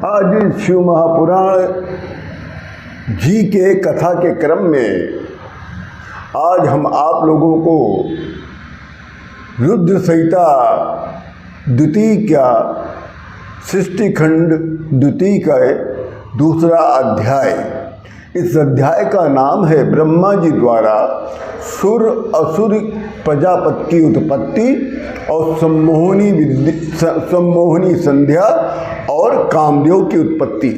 आज शिव महापुराण जी के कथा के क्रम में आज हम आप लोगों को रुद्र संहिता द्वितीय का सृष्टि खंड द्वितीय का दूसरा अध्याय। इस अध्याय का नाम है ब्रह्मा जी द्वारा सुर असुर प्रजापति की उत्पत्ति और सम्मोहनी संध्या और कामदेव की उत्पत्ति।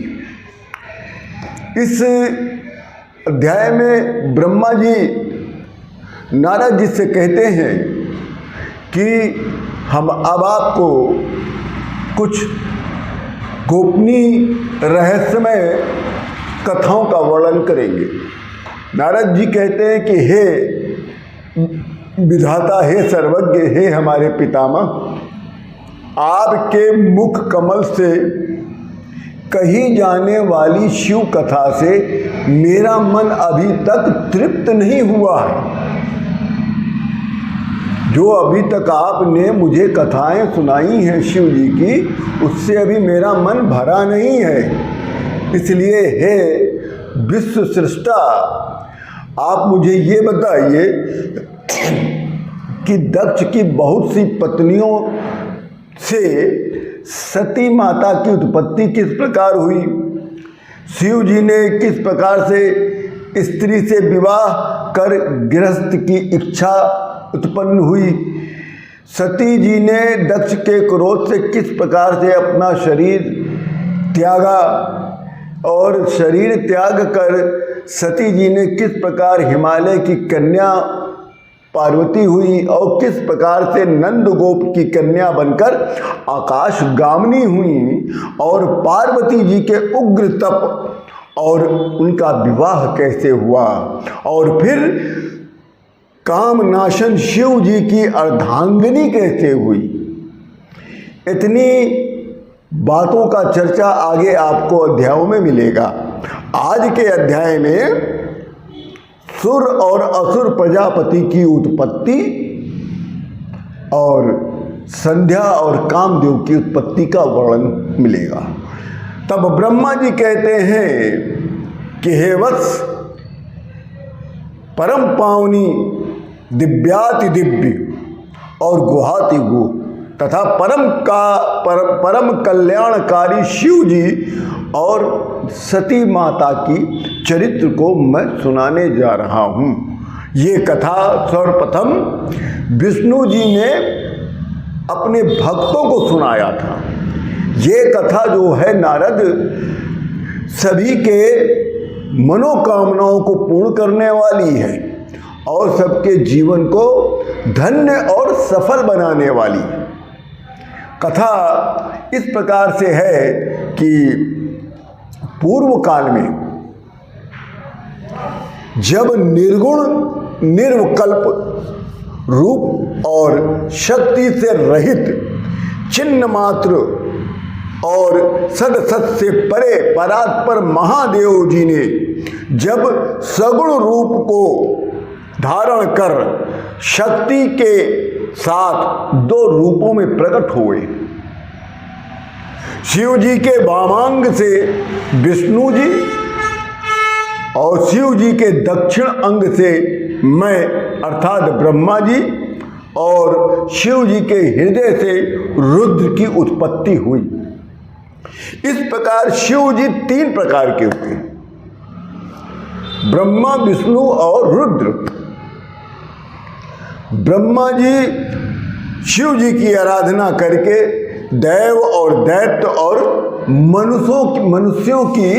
इस अध्याय में ब्रह्मा जी नारद जी से कहते हैं कि हम अब आपको कुछ गोपनीय रहस्यमय कथाओं का वर्णन करेंगे। नारद जी कहते हैं कि हे विधाता, हे सर्वज्ञ, हे हमारे पितामह, आपके मुख कमल से कही जाने वाली शिव कथा से मेरा मन अभी तक तृप्त नहीं हुआ है। जो अभी तक आपने मुझे कथाएं सुनाई हैं शिव जी की, उससे अभी मेरा मन भरा नहीं है। इसलिए हे विश्व सृष्टा, आप मुझे ये बताइए कि दक्ष की बहुत सी पत्नियों से सती माता की उत्पत्ति किस प्रकार हुई, शिव जी ने किस प्रकार से स्त्री से विवाह कर गृहस्थ की इच्छा उत्पन्न हुई, सती जी ने दक्ष के क्रोध से किस प्रकार से अपना शरीर त्यागा और शरीर त्याग कर सती जी ने किस प्रकार हिमालय की कन्या पार्वती हुई और किस प्रकार से नंद गोप की कन्या बनकर आकाश गामिनी हुई और पार्वती जी के उग्र तप और उनका विवाह कैसे हुआ और फिर कामनाशन शिव जी की अर्धांगिनी कैसे हुई। इतनी बातों का चर्चा आगे आपको अध्यायों में मिलेगा। आज के अध्याय में सुर और असुर प्रजापति की उत्पत्ति और संध्या और कामदेव की उत्पत्ति का वर्णन मिलेगा। तब ब्रह्मा जी कहते हैं कि हे वत्स, परम पावनी दिव्याति दिव्य और गुहाति गु तथा परम कल्याणकारी शिव जी और सती माता की चरित्र को मैं सुनाने जा रहा हूँ। ये कथा सर्वप्रथम विष्णु जी ने अपने भक्तों को सुनाया था। ये कथा जो है नारद सभी के मनोकामनाओं को पूर्ण करने वाली है और सबके जीवन को धन्य और सफल बनाने वाली है। कथा इस प्रकार से है कि पूर्व काल में जब निर्गुण निर्विकल्प रूप और शक्ति से रहित चिन्ह मात्र और सद सत से परे परात्पर महादेव जी ने जब सगुण रूप को धारण कर शक्ति के साथ दो रूपों में प्रकट हुए। शिव जी के वामांग से विष्णु जी और शिव जी के दक्षिण अंग से मैं अर्थात ब्रह्मा जी और शिव जी के हृदय से रुद्र की उत्पत्ति हुई। इस प्रकार शिव जी तीन प्रकार के हुए, ब्रह्मा, विष्णु और रुद्र। ब्रह्मा जी शिव जी की आराधना करके देव और दैत्य और मनुष्यों की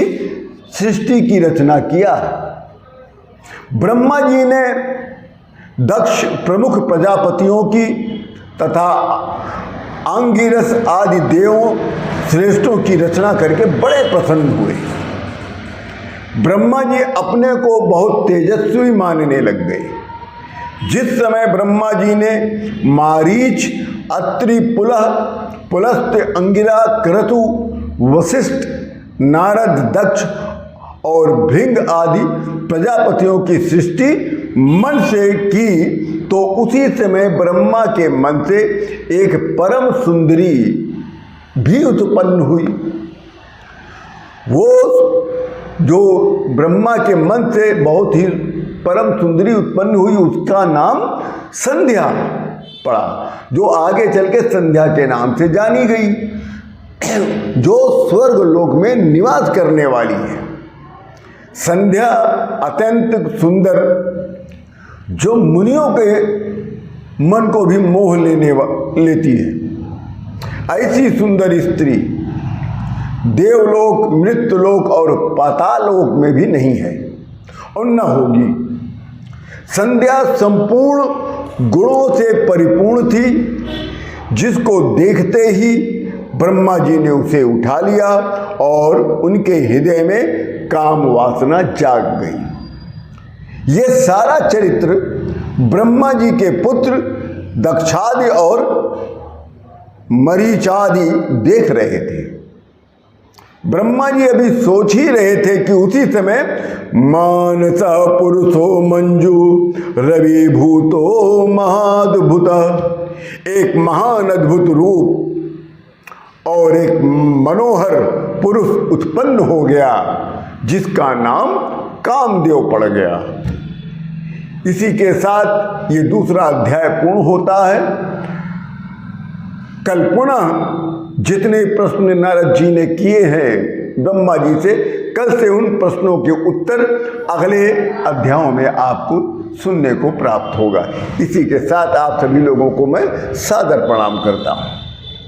सृष्टि की रचना किया। ब्रह्मा जी ने दक्ष प्रमुख प्रजापतियों की तथा अंगिरस आदि देवों श्रेष्ठों की रचना करके बड़े प्रसन्न हुए। ब्रह्मा जी अपने को बहुत तेजस्वी मानने लग गए। जिस समय ब्रह्मा जी ने मारीच, अत्रि, पुलस्त्य, अंगिरा, क्रतु, वशिष्ठ, नारद, दक्ष और भृंग आदि प्रजापतियों की सृष्टि मन से की तो उसी समय ब्रह्मा के मन से एक परम सुंदरी भी उत्पन्न हुई। वो जो ब्रह्मा के मन से बहुत ही परम सुंदरी उत्पन्न हुई, उसका नाम संध्या पड़ा, जो आगे चल के संध्या के नाम से जानी गई, जो स्वर्ग लोक में निवास करने वाली है। संध्या अत्यंत सुंदर, जो मुनियों के मन को भी मोह लेती है। ऐसी सुंदर स्त्री देवलोक, मृत्युलोक और पातालोक में भी नहीं है और न होगी। संध्या संपूर्ण गुणों से परिपूर्ण थी, जिसको देखते ही ब्रह्मा जी ने उसे उठा लिया और उनके हृदय में काम वासना जाग गई। ये सारा चरित्र ब्रह्मा जी के पुत्र दक्षादि और मरीचादि देख रहे थे। ब्रह्मा जी अभी सोच ही रहे थे कि उसी समय मानस पुरुषो मंजू रवि भूतो महाद्भुत, एक महान अद्भुत रूप और एक मनोहर पुरुष उत्पन्न हो गया, जिसका नाम कामदेव पड़ गया। इसी के साथ ये दूसरा अध्याय पूर्ण होता है। कल पुनः जितने प्रश्न नारद जी ने किए हैं ब्रह्मा जी से, कल से उन प्रश्नों के उत्तर अगले अध्यायों में आपको सुनने को प्राप्त होगा। इसी के साथ आप सभी लोगों को मैं सादर प्रणाम करता हूँ।